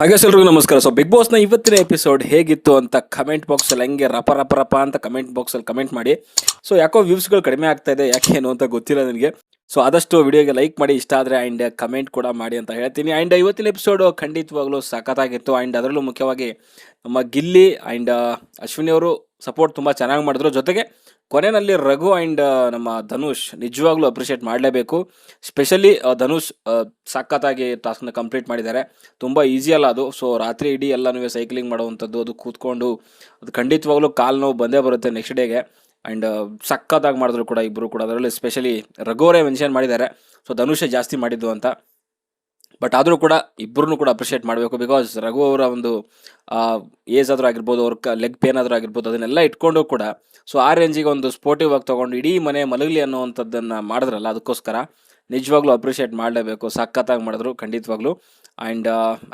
ಹಾಗೆ ಎಲ್ರಿಗೂ ನಮಸ್ಕಾರ. ಸೊ ಬಿಗ್ ಬಾಸ್ನ ಇವತ್ತಿನ ಎಪಿಸೋಡ್ ಹೇಗಿತ್ತು ಅಂತ ಕಮೆಂಟ್ ಬಾಕ್ಸಲ್ಲಿ ಹಂಗೆ ರಪ ರಪ ರಪ ಅಂತ ಕಮೆಂಟ್ ಬಾಕ್ಸಲ್ಲಿ ಕಮೆಂಟ್ ಮಾಡಿ. ಸೊ ಯಾಕೋ ವ್ಯೂಸ್ಗಳು ಕಡಿಮೆ ಆಗ್ತಾ ಇದೆ, ಯಾಕೆ ಏನು ಅಂತ ಗೊತ್ತಿಲ್ಲ ನನಗೆ. ಸೊ ಆದಷ್ಟು ವಿಡಿಯೋಗೆ ಲೈಕ್ ಮಾಡಿ, ಇಷ್ಟ ಆದರೆ ಆ್ಯಂಡ್ ಕಮೆಂಟ್ ಕೂಡ ಮಾಡಿ ಅಂತ ಹೇಳ್ತೀನಿ. ಆ್ಯಂಡ್ ಇವತ್ತಿನ ಎಪಿಸೋಡು ಖಂಡಿತವಾಗ್ಲೂ ಸಖತ್ತಾಗಿತ್ತು. ಆ್ಯಂಡ್ ಅದರಲ್ಲೂ ಮುಖ್ಯವಾಗಿ ನಮ್ಮ ಗಿಲ್ಲಿ ಆ್ಯಂಡ್ ಅಶ್ವಿನಿ ಅವರು ಸಪೋರ್ಟ್ ತುಂಬ ಚೆನ್ನಾಗಿ ಮಾಡಿದ್ರು. ಜೊತೆಗೆ ಕೊನೆಯಲ್ಲಿ ರಘು ಆ್ಯಂಡ್ ನಮ್ಮ ಧನುಷ್ ನಿಜವಾಗ್ಲೂ ಅಪ್ರಿಷಿಯೇಟ್ ಮಾಡಲೇಬೇಕು. ಸ್ಪೆಷಲಿ ಧನುಷ್ ಸಖತ್ತಾಗಿ ಟಾಸ್ಕ್ನ ಕಂಪ್ಲೀಟ್ ಮಾಡಿದ್ದಾರೆ. ತುಂಬ ಈಸಿ ಅಲ್ಲ ಅದು. ಸೊ ರಾತ್ರಿ ಇಡೀ ಎಲ್ಲನೂ ಸೈಕ್ಲಿಂಗ್ ಮಾಡುವಂಥದ್ದು, ಅದು ಕೂತ್ಕೊಂಡು ಅದು ಖಂಡಿತವಾಗ್ಲೂ ಕಾಲು ನೋವು ಬಂದೇ ಬರುತ್ತೆ ನೆಕ್ಸ್ಟ್ ಡೇಗೆ. ಆ್ಯಂಡ್ ಸಖತ್ತಾಗಿ ಮಾಡಿದ್ರು ಕೂಡ ಇಬ್ಬರು ಕೂಡ. ಅದರಲ್ಲಿ ಸ್ಪೆಷಲಿ ರಘು ಅವರೇ ಮೆನ್ಷನ್ ಮಾಡಿದ್ದಾರೆ, ಸೊ ಧನುಷೇ ಜಾಸ್ತಿ ಮಾಡಿದ್ದು ಅಂತ. ಬಟ್ ಆದರೂ ಕೂಡ ಇಬ್ಬರನ್ನು ಕೂಡ ಅಪ್ರಿಷಿಯೇಟ್ ಮಾಡಬೇಕು. ಬಿಕಾಸ್ ರಘು ಅವರ ಒಂದು ಏಜ್ ಆದರೂ ಆಗಿರ್ಬೋದು, ಅವ್ರ ಲೆಗ್ ಪೇನ್ ಆದರೂ ಆಗಿರ್ಬೋದು, ಅದನ್ನೆಲ್ಲ ಇಟ್ಕೊಂಡು ಕೂಡ ಸೊ ಆ ರೇಂಜಿಗೆ ಒಂದು ಸ್ಪೋರ್ಟಿವ್ ಆಗಿ ತೊಗೊಂಡು ಇಡೀ ಮನೆ ಮಲಗಲಿ ಅನ್ನೋವಂಥದ್ದನ್ನು ಮಾಡಿದ್ರಲ್ಲ, ಅದಕ್ಕೋಸ್ಕರ ನಿಜವಾಗ್ಲೂ ಅಪ್ರಿಷಿಯೇಟ್ ಮಾಡಲೇಬೇಕು. ಸಖತ್ತಾಗಿ ಮಾಡಿದ್ರು ಖಂಡಿತವಾಗ್ಲೂ. ಆ್ಯಂಡ್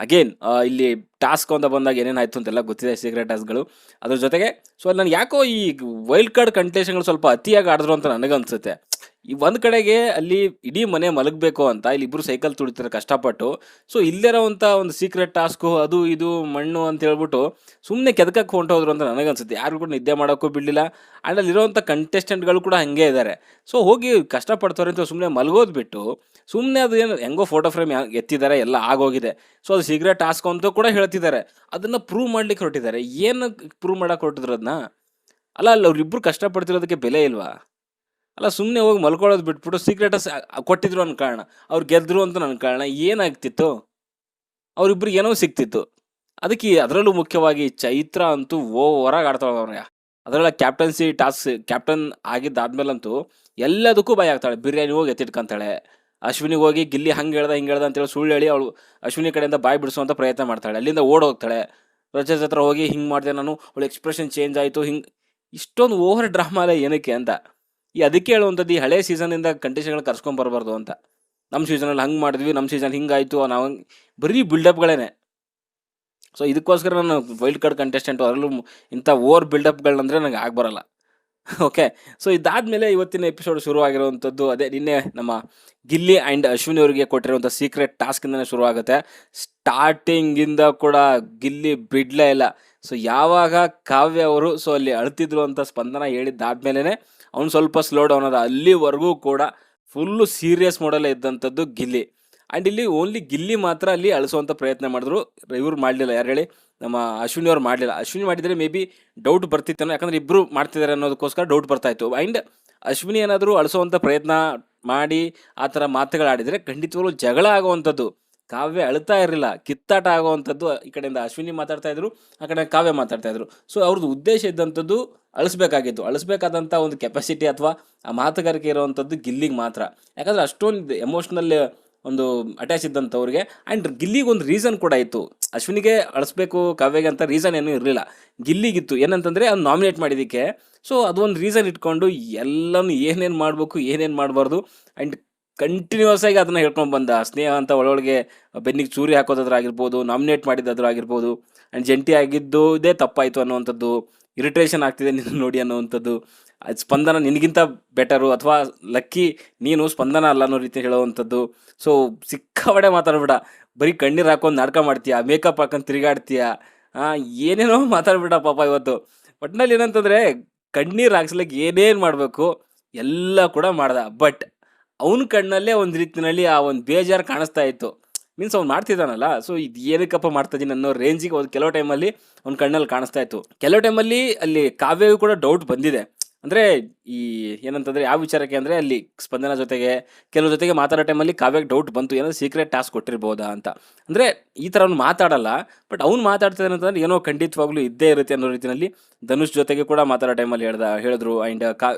ಅಗೇನ್ ಇಲ್ಲಿ ಟಾಸ್ಕ್ ಅಂತ ಬಂದಾಗ ಏನೇನಾಯಿತು ಅಂತೆಲ್ಲ ಗೊತ್ತಿದೆ, ಸೀಕ್ರೆಟ್ ಟಾಸ್ಕ್ಗಳು. ಅದ್ರ ಜೊತೆಗೆ ಸೊ ನಾನು ಯಾಕೋ ಈ ವೈಲ್ಡ್ ಕಾರ್ಡ್ ಕಂಟೆಸ್ಟೆಂಟ್ಗಳು ಸ್ವಲ್ಪ ಅತಿಯಾಗಿ ಆಡಿದ್ರು ಅಂತ ನನಗನ್ಸುತ್ತೆ. ಈ ಒಂದು ಕಡೆಗೆ ಅಲ್ಲಿ ಇಡೀ ಮನೆ ಮಲಗಬೇಕು ಅಂತ ಇಲ್ಲಿ ಇಬ್ಬರು ಸೈಕಲ್ ತುಳಿತಾರೆ ಕಷ್ಟಪಟ್ಟು. ಸೊ ಇಲ್ಲಿರೋವಂಥ ಒಂದು ಸೀಕ್ರೆಟ್ ಟಾಸ್ಕು ಅದು ಇದು ಮಣ್ಣು ಅಂತ ಹೇಳ್ಬಿಟ್ಟು ಸುಮ್ಮನೆ ಕೆದಕಕ್ಕೆ ಹೊಂಟೋದ್ರು ಅಂತ ನನಗನ್ಸುತ್ತೆ. ಯಾರು ಕೂಡ ನಿದ್ದೆ ಮಾಡೋಕ್ಕೂ ಬಿಡಲಿಲ್ಲ. ಆ್ಯಂಡ್ ಅಲ್ಲಿರೋವಂಥ ಕಂಟೆಸ್ಟೆಂಟ್ಗಳು ಕೂಡ ಹಾಗೆ ಇದ್ದಾರೆ. ಸೊ ಹೋಗಿ ಕಷ್ಟಪಡ್ತಾರೆ ಅಂತ ಸುಮ್ಮನೆ ಮಲಗೋದು ಬಿಟ್ಟು ಸುಮ್ಮನೆ ಅದು ಏನು ಹೆಂಗೋ ಫೋಟೋ ಫ್ರೇಮ್ ಎತ್ತಿದ್ದಾರೆ, ಎಲ್ಲ ಆಗೋಗಿದೆ. ಸೊ ಅದು ಸೀಕ್ರೆಟ್ ಟಾಸ್ಕ್ ಅಂತ ಕೂಡ ಹೇಳ್ತಿದ್ದಾರೆ. ಅದನ್ನು ಪ್ರೂವ್ ಮಾಡ್ಲಿಕ್ಕೆ ಹೊರಟಿದ್ದಾರೆ. ಏನು ಪ್ರೂವ್ ಮಾಡೋಕೆ ಹೊರಟಿದ್ರು ಅದನ್ನ? ಅಲ್ಲ ಅವ್ರಿಬ್ರು ಕಷ್ಟಪಡ್ತಿರೋದಕ್ಕೆ ಬೆಲೆ ಇಲ್ವಾ? ಅಲ್ಲ ಸುಮ್ಮನೆ ಹೋಗಿ ಮಲ್ಕೊಳ್ಳೋದು ಬಿಟ್ಬಿಟ್ಟು ಸೀಕ್ರೆಟಸ್ ಕೊಟ್ಟಿದ್ರು ಅನ್ನೋ ಕಾರಣ, ಅವ್ರು ಗೆದ್ದರು ಅಂತ ನನ್ನ ಕಾರಣ ಏನಾಗ್ತಿತ್ತು? ಅವ್ರಿಬ್ರಿಗೆ ಏನೋ ಸಿಗ್ತಿತ್ತು. ಅದಕ್ಕೆ ಅದರಲ್ಲೂ ಮುಖ್ಯವಾಗಿ ಚೈತ್ರ ಅಂತೂ ಹೊರಗೆ ಆಡ್ತಾಳೆ ಅವ್ರ. ಅದರಲ್ಲ ಕ್ಯಾಪ್ಟನ್ಸಿ ಟಾಸ್ಕ್ ಕ್ಯಾಪ್ಟನ್ ಆಗಿದ್ದಾದ್ಮೇಲಂತೂ ಎಲ್ಲದಕ್ಕೂ ಭಯ ಆಗ್ತಾಳೆ. ಬಿರಿಯಾನಿ ಹೋಗಿ ಎತ್ತಿಟ್ಕೊಂತಾಳೆ. ಅಶ್ವಿನಿಗೆ ಹೋಗಿ ಗಿಲ್ಲಿ ಹಂಗೆ ಹೇಳ್ದ ಹಿಂಗೆ ಹೇಳ್ದ ಅಂತೇಳಿ ಸುಳ್ಳು ಹೇಳಿ ಅವಳು ಅಶ್ವಿನಿ ಕಡೆಯಿಂದ ಬಾಯಿ ಬಿಡಿಸುವಂಥ ಪ್ರಯತ್ನ ಮಾಡ್ತಾಳೆ. ಅಲ್ಲಿಂದ ಓಡೋಗ್ತಾಳೆ. ರಜತ್ ಹತ್ರ ಹೋಗಿ ಹಿಂಗೆ ಮಾಡಿದೆ ನಾನು, ಅವಳು ಎಕ್ಸ್ಪ್ರೆಷನ್ ಚೇಂಜ್ ಆಯಿತು, ಹಿಂಗೆ ಇಷ್ಟೊಂದು ಓವರ್ ಡ್ರಾಮಾ ಅಲ್ಲ ಏನಕ್ಕೆ ಅಂತ. ಅದಕ್ಕೆ ಹೇಳುವಂಥದ್ದು, ಈ ಹಳೆ ಸೀಸನಿಂದ ಕಂಟೆಸ್ಟೆಂಟ್ಗಳು ಕರ್ಸ್ಕೊಂಡು ಬರಬಾರ್ದು ಅಂತ. ನಮ್ಮ ಸೀಸನಲ್ಲಿ ಹಂಗೆ ಮಾಡಿದ್ವಿ, ನಮ್ಮ ಸೀಸನ್ ಹಿಂಗಾಯಿತು, ನಾವು ಬರೀ ಬಿಲ್ಡಪ್ಗಳೇನೆ. ಸೊ ಇದಕ್ಕೋಸ್ಕರ ನಾನು ವೈಲ್ಡ್ ಕಾರ್ಡ್ ಕಂಟೆಸ್ಟೆಂಟು, ಅದರಲ್ಲೂ ಇಂಥ ಓವರ್ ಬಿಲ್ಡಪ್ಗಳಂದರೆ ನನಗೆ ಆಗಬರಲ್ಲ. ಓಕೆ. ಸೊ ಇದಾದಮೇಲೆ ಇವತ್ತಿನ ಎಪಿಸೋಡ್ ಶುರುವಾಗಿರುವಂಥದ್ದು ಅದೇ ನಿನ್ನೆ ನಮ್ಮ ಗಿಲ್ಲಿ ಆ್ಯಂಡ್ ಅಶ್ವಿನಿ ಅವರಿಗೆ ಕೊಟ್ಟಿರುವಂಥ ಸೀಕ್ರೆಟ್ ಟಾಸ್ಕಿಂದನೇ ಶುರುವಾಗುತ್ತೆ. ಸ್ಟಾರ್ಟಿಂಗಿಂದ ಕೂಡ ಗಿಲ್ಲಿ ಬಿಡಲೇ ಇಲ್ಲ. ಸೊ ಯಾವಾಗ ಕಾವ್ಯ ಅವರು ಸೊ ಅಲ್ಲಿ ಅಳ್ತಿದ್ರು ಅಂತ ಸ್ಪಂದನ ಹೇಳಿದ್ದಾದ್ಮೇಲೆ ಅವ್ನು ಸ್ವಲ್ಪ ಸ್ಲೋ ಡೌನ್ ಅದ. ಅಲ್ಲಿವರೆಗೂ ಕೂಡ ಫುಲ್ಲು ಸೀರಿಯಸ್ ಮೋಡಲ್ಲೇ ಇದ್ದಂಥದ್ದು ಗಿಲ್ಲಿ. ಆ್ಯಂಡ್ ಇಲ್ಲಿ ಓನ್ಲಿ ಗಿಲ್ಲಿ ಮಾತ್ರ ಅಲ್ಲಿ ಅಳಿಸುವಂಥ ಪ್ರಯತ್ನ ಮಾಡಿದ್ರು. ಇವ್ರು ಮಾಡಲಿಲ್ಲ. ಯಾರು ಹೇಳಿ? ನಮ್ಮ ಅಶ್ವಿನಿ ಅವ್ರು ಮಾಡಲಿಲ್ಲ. ಅಶ್ವಿನಿ ಮಾಡಿದರೆ ಮೇ ಬಿ ಡೌಟ್ ಬರ್ತಿತ್ತೇನೋ, ಯಾಕಂದರೆ ಇಬ್ಬರು ಮಾಡ್ತಿದ್ದಾರೆ ಅನ್ನೋದಕ್ಕೋಸ್ಕರ ಡೌಟ್ ಬರ್ತಾಯಿತ್ತು. ಆ್ಯಂಡ್ ಅಶ್ವಿನಿ ಏನಾದರೂ ಅಳಿಸುವಂಥ ಪ್ರಯತ್ನ ಮಾಡಿ ಆ ಥರ ಮಾತುಗಳಾಡಿದರೆ ಖಂಡಿತವಾಗ್ಲೂ ಜಗಳ ಆಗುವಂಥದ್ದು. ಕಾವ್ಯ ಅಳ್ತಾ ಇರಲಿಲ್ಲ, ಕಿತ್ತಾಟ ಆಗುವಂಥದ್ದು. ಈ ಕಡೆಯಿಂದ ಅಶ್ವಿನಿ ಮಾತಾಡ್ತಾಯಿದ್ರು, ಆ ಕಡೆ ಕಾವ್ಯ ಮಾತಾಡ್ತಾಯಿದ್ರು. ಸೊ ಅವ್ರದ್ದು ಉದ್ದೇಶ ಇದ್ದಂಥದ್ದು ಅಳಿಸ್ಬೇಕಾಗಿತ್ತು. ಅಳಿಸ್ಬೇಕಾದಂಥ ಒಂದು ಕೆಪಾಸಿಟಿ ಅಥವಾ ಆ ಮಾತುಗಾರಿಕೆ ಇರುವಂಥದ್ದು ಗಿಲ್ಲಿಗೆ ಮಾತ್ರ. ಯಾಕಂದರೆ ಅಷ್ಟೊಂದು ಎಮೋಷ್ನಲ್ ಒಂದು ಅಟ್ಯಾಚ್ ಇದ್ದಂಥವ್ರಿಗೆ. ಆ್ಯಂಡ್ ಗಿಲ್ಲಿಗೆ ಒಂದು ರೀಸನ್ ಕೂಡ ಇತ್ತು. ಅಶ್ವಿನಿಗೆ ಅಳಿಸ್ಬೇಕು ಕಾವ್ಯಗೆ ಅಂತ ರೀಸನ್ ಏನೂ ಇರಲಿಲ್ಲ, ಗಿಲ್ಲಿಗಿತ್ತು. ಏನಂತಂದರೆ ಅವ್ನು ನಾಮಿನೇಟ್ ಮಾಡಿದ್ದಕ್ಕೆ. ಸೊ ಅದೊಂದು ರೀಸನ್ ಇಟ್ಕೊಂಡು ಎಲ್ಲನೂ ಏನೇನು ಮಾಡಬೇಕು ಏನೇನು ಮಾಡಬಾರ್ದು ಆ್ಯಂಡ್ ಕಂಟಿನ್ಯೂಸ್ ಆಗಿ ಅದನ್ನು ಹೇಳ್ಕೊಂಡು ಬಂದ. ಸ್ನೇಹ ಅಂತ ಒಳೊಳಗೆ ಬೆನ್ನಿಗೆ ಚೂರಿ ಹಾಕೋದಾದ್ರೂ ಆಗಿರ್ಬೋದು, ನಾಮಿನೇಟ್ ಮಾಡಿದ್ದಾದ್ರೂ ಆಗಿರ್ಬೋದು, ಆ್ಯಂಡ್ ಜಂಟಿ ಆಗಿದ್ದುದೇ ತಪ್ಪಾಯಿತು ಅನ್ನುವಂಥದ್ದು, ಇರಿಟೇಷನ್ ಆಗ್ತಿದೆ ನಿನ್ನ ನೋಡಿ ಅನ್ನೋವಂಥದ್ದು, ಅದು ಸ್ಪಂದನ ನಿನಗಿಂತ ಬೆಟರು ಅಥವಾ ಲಕ್ಕಿ ನೀನು ಸ್ಪಂದನ ಅಲ್ಲ ಅನ್ನೋ ರೀತಿ ಹೇಳುವಂಥದ್ದು. ಸೊ ಸಿಕ್ಕಾಬಡೆ ಮಾತಾಡ್ಬಿಡ. ಬರೀ ಕಣ್ಣೀರು ಹಾಕೊಂಡು ನಾಟಕ ಮಾಡ್ತೀಯ, ಮೇಕಪ್ ಹಾಕೊಂಡು ತಿರುಗಾಡ್ತೀಯ, ಏನೇನೋ ಮಾತಾಡ್ಬಿಡ ಪಾಪ ಇವತ್ತು. ಒಟ್ಟಿನಲ್ಲಿ ಏನಂತಂದರೆ ಕಣ್ಣೀರು ಹಾಕ್ಸ್ಲಿಕ್ಕೆ ಏನೇನು ಮಾಡಬೇಕು ಎಲ್ಲ ಕೂಡ ಮಾಡ್ದ. ಬಟ್ ಅವನ ಕಣ್ಣಲ್ಲೇ ಒಂದು ರೀತಿಯಲ್ಲಿ ಆ ಒಂದು ಬೇಜಾರು ಕಾಣಿಸ್ತಾ ಇತ್ತು. ಮೀನ್ಸ್ ಅವ್ನು ಮಾಡ್ತಿದ್ದಾನಲ್ಲ, ಸೊ ಇದು ಏನಕ್ಕಪ್ಪ ಮಾಡ್ತಾಯಿದ್ದೀನಿ ಅನ್ನೋ ರೇಂಜಿಗೆ ಒಂದು ಕೆಲವು ಟೈಮಲ್ಲಿ ಅವ್ನ ಕಣ್ಣಲ್ಲಿ ಕಾಣಿಸ್ತಾ ಇತ್ತು. ಕೆಲವು ಟೈಮಲ್ಲಿ ಅಲ್ಲಿ ಕಾವ್ಯಗೂ ಕೂಡ ಡೌಟ್ ಬಂದಿದೆ. ಅಂದರೆ ಈ ಏನಂತಂದರೆ ಯಾವ ವಿಚಾರಕ್ಕೆ ಅಂದರೆ ಅಲ್ಲಿ ಸ್ಪಂದನ ಜೊತೆಗೆ ಕೆಲವು ಜೊತೆಗೆ ಮಾತಾಡೋ ಟೈಮಲ್ಲಿ ಕಾವ್ಯಕ್ಕೆ ಡೌಟ್ ಬಂತು, ಏನಾದರೂ ಸೀಕ್ರೆಟ್ ಟಾಸ್ಕ್ ಕೊಟ್ಟಿರ್ಬೋದಾ ಅಂತ. ಅಂದರೆ ಈ ಥರ ಅವ್ನು ಮಾತಾಡಲ್ಲ, ಬಟ್ ಅವ್ನು ಮಾತಾಡ್ತಿದ್ದಾನೆ ಅಂತಂದ್ರೆ ಏನೋ ಖಂಡಿತವಾಗ್ಲೂ ಇದ್ದೇ ಇರುತ್ತೆ ಅನ್ನೋ ರೀತಿಯಲ್ಲಿ ಧನುಷ್ ಜೊತೆಗೆ ಕೂಡ ಮಾತಾಡೋ ಟೈಮಲ್ಲಿ ಹೇಳಿದ್ರು. ಆ್ಯಂಡ್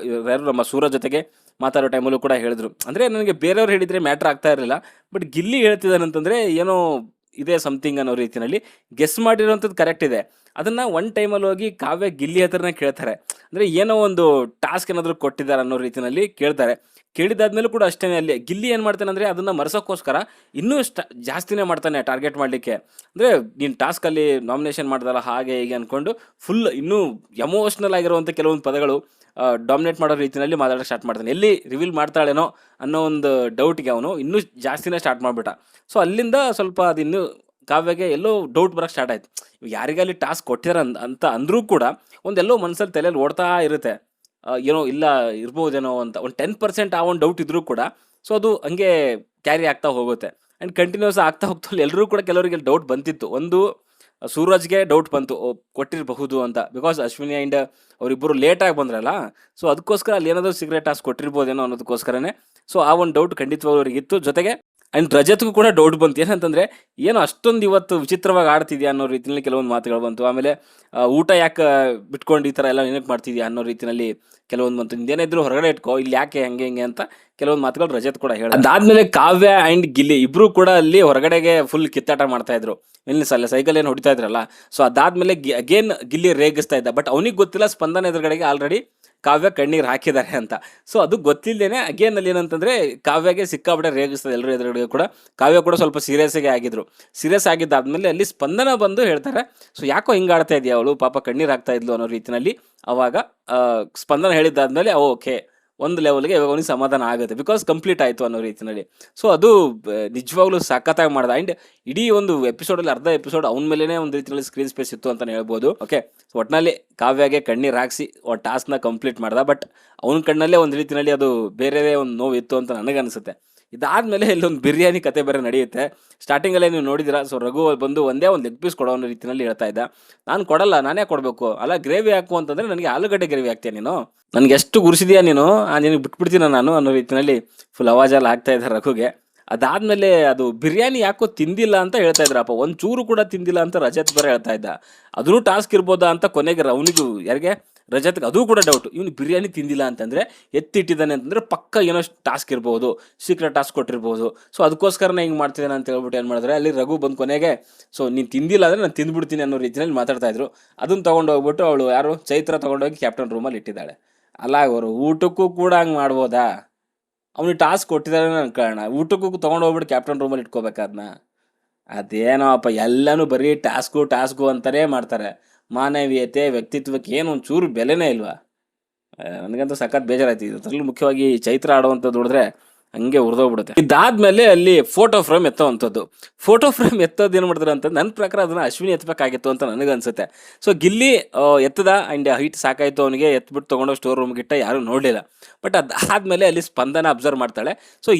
ಯಾರು ನಮ್ಮ ಸೂರಜ್ ಜೊತೆಗೆ ಮಾತಾಡೋ ಟೈಮಲ್ಲೂ ಕೂಡ ಹೇಳಿದ್ರು. ಅಂದರೆ ನನಗೆ ಬೇರೆಯವ್ರು ಹೇಳಿದರೆ ಮ್ಯಾಟ್ರ್ ಆಗ್ತಾ ಇರಲಿಲ್ಲ, ಬಟ್ ಗಿಲ್ಲಿ ಹೇಳ್ತಿದ್ದಾನಂತಂದರೆ ಏನೋ ಇದೇ ಸಮಥಿಂಗ್ ಅನ್ನೋ ರೀತಿಯಲ್ಲಿ ಗೆಸ್ ಮಾಡಿರೋವಂಥದ್ದು ಕರೆಕ್ಟ್ ಇದೆ. ಅದನ್ನು ಒನ್ ಟೈಮಲ್ಲಿ ಹೋಗಿ ಕಾವ್ಯ ಗಿಲ್ಲಿ ಹತ್ರನೇ ಕೇಳ್ತಾರೆ. ಅಂದರೆ ಏನೋ ಒಂದು ಟಾಸ್ಕ್ ಏನಾದರೂ ಕೊಟ್ಟಿದ್ದಾರೆ ಅನ್ನೋ ರೀತಿಯಲ್ಲಿ ಕೇಳ್ತಾರೆ. ಕೇಳಿದಾದ್ಮೇಲೂ ಕೂಡ ಅಷ್ಟೇ, ಅಲ್ಲಿ ಗಿಲ್ಲಿ ಏನು ಮಾಡ್ತಾನೆ ಅಂದರೆ ಅದನ್ನು ಮರೆಸೋಕ್ಕೋಸ್ಕರ ಇನ್ನೂ ಜಾಸ್ತಿನೇ ಮಾಡ್ತಾನೆ ಟಾರ್ಗೆಟ್ ಮಾಡಲಿಕ್ಕೆ. ಅಂದರೆ ನೀನು ಟಾಸ್ಕಲ್ಲಿ ನಾಮಿನೇಷನ್ ಮಾಡ್ದಲ್ಲ ಹಾಗೆ ಹೀಗೆ ಅಂದ್ಕೊಂಡು ಫುಲ್ ಇನ್ನೂ ಎಮೋಷ್ನಲ್ ಆಗಿರುವಂಥ ಕೆಲವೊಂದು ಪದಗಳು ಡಾಮಿನೇಟ್ ಮಾಡೋ ರೀತಿಯಲ್ಲಿ ಮಾತಾಡೋಕ್ಕೆ ಸ್ಟಾರ್ಟ್ ಮಾಡ್ತಾನೆ. ಎಲ್ಲಿ ರಿವೀಲ್ ಮಾಡ್ತಾಳೇನೋ ಅನ್ನೋ ಒಂದು ಡೌಟ್ಗೆ ಅವನು ಇನ್ನೂ ಜಾಸ್ತಿನೇ ಸ್ಟಾರ್ಟ್ ಮಾಡಿಬಿಟ್ಟ. ಸೊ ಅಲ್ಲಿಂದ ಸ್ವಲ್ಪ ಅದು ಇನ್ನೂ ಕಾವ್ಯಗೆ ಎಲ್ಲೋ ಡೌಟ್ ಬರೋಕ್ಕೆ ಸ್ಟಾರ್ಟ್ ಆಯ್ತು. ಯಾರಿಗೆ ಅಲ್ಲಿ ಟಾಸ್ಕ್ ಕೊಟ್ಟಿರ ಅಂತ ಅಂದರೂ ಕೂಡ ಒಂದೆಲ್ಲೋ ಮನಸ್ಸಲ್ಲಿ ತಲೆಯಲ್ಲಿ ಓಡ್ತಾ ಇರುತ್ತೆ, ಏನೋ ಇಲ್ಲ ಇರ್ಬೋದೇನೋ ಅಂತ ಒಂದು 10% ಆ ಒಂದು ಡೌಟ್ ಇದ್ರೂ ಕೂಡ ಸೊ ಅದು ಹಂಗೆ ಕ್ಯಾರಿ ಆಗ್ತಾ ಹೋಗುತ್ತೆ. ಆ್ಯಂಡ್ ಕಂಟಿನ್ಯೂಸ್ ಆಗ್ತಾ ಹೋಗ್ತಾ ಎಲ್ಲರೂ ಕೂಡ ಕೆಲವರಿಗೆ ಡೌಟ್ ಬಂತಿತ್ತು. ಒಂದು ಸೂರಜ್ಗೆ ಡೌಟ್ ಬಂತು, ಕೊಟ್ಟಿರಬಹುದು ಅಂತ, ಬಿಕಾಸ್ ಅಶ್ವಿನಿ ಆ್ಯಂಡ್ ಅವರಿಬ್ಬರು ಲೇಟಾಗಿ ಬಂದ್ರಲ್ಲ, ಸೊ ಅದಕ್ಕೋಸ್ಕರ ಅಲ್ಲಿ ಏನಾದರೂ ಸೀಕ್ರೆಟ್ ಟಾಸ್ಕ್ ಕೊಟ್ಟಿರ್ಬೋದೇನೋ ಅನ್ನೋದಕ್ಕೋಸ್ಕರನೇ ಸೊ ಆ ಒಂದು ಡೌಟ್ ಖಂಡಿತವಾಗ್ಲೂ ಅವರಿಗಿತ್ತು. ಜೊತೆಗೆ ಆ್ಯಂಡ್ ರಜತ್ಗೂ ಕೂಡ ಡೌಟ್ ಬಂತು, ಏನಂತಂದರೆ ಏನೋ ಅಷ್ಟೊಂದು ಇವತ್ತು ವಿಚಿತ್ರವಾಗಿ ಆಡ್ತಿದ್ಯಾ ಅನ್ನೋ ರೀತಿಯಲ್ಲಿ ಕೆಲವೊಂದು ಮಾತುಗಳು ಬಂತು. ಆಮೇಲೆ ಊಟ ಯಾಕೆ ಬಿಟ್ಕೊಂಡು ಈ ಥರ ಎಲ್ಲ ನೆನಪು ಮಾಡ್ತಿದ್ಯಾ ಅನ್ನೋ ರೀತಿಯಲ್ಲಿ ಕೆಲವೊಂದು ಬಂತು. ನಿಂದೇನಿದ್ರು ಹೊರಗಡೆ ಇಟ್ಕೋ, ಇಲ್ಲಿ ಯಾಕೆ ಹಂಗೆ ಹಿಂಗೆ ಅಂತ ಕೆಲವೊಂದು ಮಾತುಗಳು ರಜತ್ ಕೂಡ ಹೇಳಿ. ಅದಾದ್ಮೇಲೆ ಕಾವ್ಯ ಆ್ಯಂಡ್ ಗಿಲ್ಲಿ ಇಬ್ಬರು ಕೂಡ ಅಲ್ಲಿ ಹೊರಗಡೆಗೆ ಫುಲ್ ಕಿತ್ತಾಟ ಮಾಡ್ತಾ ಇದ್ರು, ಸೈಕಲ್ ಏನು ಹೊಡಿತಾ ಇದ್ರಲ್ಲ. ಸೊ ಅದಾದ್ಮೇಲೆ ಅಗೇನ್ ಗಿಲ್ಲಿ ರೇಗಿಸ್ತಾ ಇದ್ದ, ಬಟ್ ಅವನಿಗೆ ಗೊತ್ತಿಲ್ಲ ಸ್ಪಂದನ ಎದುರುಗಡೆಗೆ ಆಲ್ರೆಡಿ ಕಾವ್ಯ ಕಣ್ಣೀರು ಹಾಕಿದ್ದಾರೆ ಅಂತ. ಸೊ ಅದು ಗೊತ್ತಿಲ್ಲದೇನೆ ಅಗೇನ್ ಅಲ್ಲಿ ಏನಂತಂದ್ರೆ ಕಾವ್ಯಗೆ ಸಿಕ್ಕಾಬಿಟ್ಟೆ ರೇಗಿಸ್ತದೆ ಎಲ್ಲರೂ ಎದುರುಗಡೆ ಕೂಡ. ಕಾವ್ಯ ಕೂಡ ಸ್ವಲ್ಪ ಸೀರಿಯಸ್ಸಾಗಿ ಆಗಿದ್ರು. ಸೀರಿಯಸ್ ಆಗಿದ್ದಾದ್ಮೇಲೆ ಅಲ್ಲಿ ಸ್ಪಂದನ ಬಂದು ಹೇಳ್ತಾರೆ, ಸೊ ಯಾಕೋ ಹಿಂಗೆ ಆಡ್ತಾ ಇದೆಯಾ ಅವಳು, ಪಾಪ ಕಣ್ಣೀರು ಹಾಕ್ತಾ ಇದ್ಲು ಅನ್ನೋ ರೀತಿಯಲ್ಲಿ. ಅವಾಗ ಸ್ಪಂದನ ಹೇಳಿದ್ದಾದ್ಮೇಲೆ ಓಕೆ ಒಂದು ಲೆವೆಲ್ಗೆ ಇವಾಗ ಅವನಿಗೆ ಸಮಾಧಾನ ಆಗುತ್ತೆ, ಬಿಕಾಸ್ ಕಂಪ್ಲೀಟ್ ಆಯಿತು ಅನ್ನೋ ರೀತಿಯಲ್ಲಿ. ಸೊ ಅದು ನಿಜವಾಗ್ಲೂ ಸಖತ್ತಾಗಿ ಮಾಡ್ದ. ಆ್ಯಂಡ್ ಇಡೀ ಒಂದು ಎಪಿಸೋಡಲ್ಲಿ ಅರ್ಧ ಎಪಿಸೋಡ್ ಅವನ ಮೇಲೇ ಒಂದು ರೀತಿಯಲ್ಲಿ ಸ್ಕ್ರೀನ್ ಸ್ಪೇಸ್ ಇತ್ತು ಅಂತಲೇ ಹೇಳ್ಬೋದು. ಓಕೆ, ಸೊ ಒಟ್ಟಿನಲ್ಲಿ ಕಾವ್ಯಗೆ ಕಣ್ಣೀರು ಹಾಕಿಸಿ ಟಾಸ್ಕ್ನ ಕಂಪ್ಲೀಟ್ ಮಾಡ್ದ. ಬಟ್ ಅವನ ಕಣ್ಣಲ್ಲೇ ಒಂದು ರೀತಿಯಲ್ಲಿ ಅದು ಬೇರೆ ಒಂದು ನೋವು ಇತ್ತು ಅಂತ ನನಗನ್ಸುತ್ತೆ. ಇದಾದಮೇಲೆ ಇಲ್ಲೊಂದು ಬಿರಿಯಾನಿ ಕತೆ ಬೇರೆ ನಡೆಯುತ್ತೆ. ಸ್ಟಾರ್ಟಿಂಗಲ್ಲೇ ನೀವು ನೋಡಿದಿರಾ, ಸೊ ರಘು ಬಂದು ಒಂದೇ ಒಂದು ಲೆಗ್ ಪೀಸ್ ಕೊಡೋ ಅನ್ನೋ ರೀತಿಯಲ್ಲಿ ಹೇಳ್ತಾ ಇದ್ದ. ನಾನು ಕೊಡಲ್ಲ, ನಾನೇ ಕೊಡಬೇಕು, ಅಲ್ಲ ಗ್ರೇವಿ ಹಾಕು ಅಂತಂದರೆ ನನಗೆ ಆಲೂಗಡ್ಡೆ ಗ್ರೇವಿ ಹಾಕ್ತೀಯ ನೀನು, ನನಗೆ ಎಷ್ಟು ಗುರುಸಿದ್ಯಾ ನೀನು, ನಿನಗೆ ಬಿಟ್ಬಿಡ್ತೀನ ನಾನು ಅನ್ನೋ ರೀತಿಯಲ್ಲಿ ಫುಲ್ ಅವಾಜಲ್ಲಿ ಆಗ್ತಾ ಇದ್ದಾರೆ ರಘುಗೆ. ಅದಾದಮೇಲೆ ಅದು ಬಿರಿಯಾನಿ ಯಾಕೋ ತಿಂದಿಲ್ಲ ಅಂತ ಹೇಳ್ತಾ ಇದ್ರಪ್ಪ, ಒಂದು ಚೂರು ಕೂಡ ತಿಂದಿಲ್ಲ ಅಂತ ರಜತ್ ಬೇರೆ ಹೇಳ್ತಾ ಇದ್ದ. ಅದೂ ಟಾಸ್ಕ್ ಇರ್ಬೋದಾ ಅಂತ ಕೊನೆಗೆ ಅವನಿಗೂ ಯಾರಿಗೆ ರಜತ್ಗೆ ಅದು ಕೂಡ ಡೌಟು, ಇವನು ಬಿರಿಯಾನಿ ತಿಂದಿಲ್ಲ ಅಂತಂದರೆ ಎತ್ತಿಟ್ಟಿದ್ದಾನೆ ಅಂತಂದರೆ ಪಕ್ಕ ಏನೋ ಟಾಸ್ಕ್ ಇರ್ಬೋದು, ಸೀಕ್ರೆಟ್ ಟಾಸ್ಕ್ ಕೊಟ್ಟಿರ್ಬೋದು. ಸೊ ಅದಕ್ಕೋಸ್ಕರನೇ ಹಿಂಗೆ ಮಾಡ್ತಿದ್ದಾನೆ ಅಂತ ಹೇಳ್ಬಿಟ್ಟು ಏನು ಮಾಡಿದ್ರೆ ಅಲ್ಲಿ ರಘು ಬಂದು ಕೊನೆಗೆ ಸೊ ನೀನು ತಿಂದಿಲ್ಲ ಅಂದರೆ ನಾನು ತಿಂದ್ಬಿಡ್ತೀನಿ ಅನ್ನೋ ರೀತಿಯಲ್ಲಿ ಮಾತಾಡ್ತಾ ಇದ್ರು. ಅದನ್ನು ತೊಗೊಂಡು ಹೋಗ್ಬಿಟ್ಟು ಅವಳು ಯಾರು ಚೈತ್ರ ತೊಗೊಂಡೋಗಿ ಕ್ಯಾಪ್ಟನ್ ರೂಮಲ್ಲಿ ಇಟ್ಟಿದ್ದಾಳೆ. ಅಲ್ಲ ಅವರು ಊಟಕ್ಕೂ ಕೂಡ ಹಂಗೆ ಮಾಡ್ಬೋದಾ, ಅವ್ನಿಗೆ ಟಾಸ್ಕ್ ಕೊಟ್ಟಿದ್ದಾರೆ ಅನ್ಕೊಳ್ಳೋಣ, ಊಟಕ್ಕೂ ತೊಗೊಂಡೋಗ್ಬಿಟ್ಟು ಕ್ಯಾಪ್ಟನ್ ರೂಮಲ್ಲಿ ಇಟ್ಕೋಬೇಕಾದ್ನ. ಅದೇನೋ ಅಪ್ಪ ಎಲ್ಲನೂ ಬರೀ ಟಾಸ್ಕು ಅಂತಲೇ ಮಾಡ್ತಾರೆ. ಮಾನವೀಯತೆ ವ್ಯಕ್ತಿತ್ವಕ್ಕೆ ಏನು ಒಂದು ಚೂರು ಬೆಲೆನೇ ಇಲ್ವಾ. ನನಗಂತೂ ಸಖತ್ ಬೇಜಾರಾಯ್ತು. ಇದರಲ್ಲೂ ಮುಖ್ಯವಾಗಿ ಚೈತ್ರ ಆಡುವಂಥದ್ದು ನೋಡಿದ್ರೆ ಹಂಗೆ ಉರಿದೋಗ್ಬಿಡುತ್ತೆ. ಇದಾದ್ಮೇಲೆ ಅಲ್ಲಿ ಫೋಟೋ ಫ್ರೇಮ್ ಎತ್ತೋವಂಥದ್ದು. ಫೋಟೋ ಫ್ರೇಮ್ ಎತ್ತೋದು ಏನು ಮಾಡಿದ್ರು ಅಂತ ನನ್ನ ಪ್ರಕಾರ ಅದನ್ನು ಅಶ್ವಿನಿ ಎತ್ತಬೇಕಾಗಿತ್ತು ಅಂತ ನನಗನ್ಸುತ್ತೆ. ಸೊ ಗಿಲ್ಲಿ ಎತ್ತದ ಆ್ಯಂಡ್ ಹೈಟ್ ಸಾಕಾಯಿತು ಅವನಿಗೆ, ಎತ್ಬಿಟ್ಟು ತೊಗೊಂಡೋಗಿ ಸ್ಟೋರ್ ರೂಮ್ಗೆ ಇಟ್ಟ, ಯಾರೂ ನೋಡಲಿಲ್ಲ. ಬಟ್ ಅದಾದಮೇಲೆ ಅಲ್ಲಿ ಸ್ಪಂದನ ಅಬ್ಸರ್ವ್ ಮಾಡ್ತಾಳೆ, ಸೊ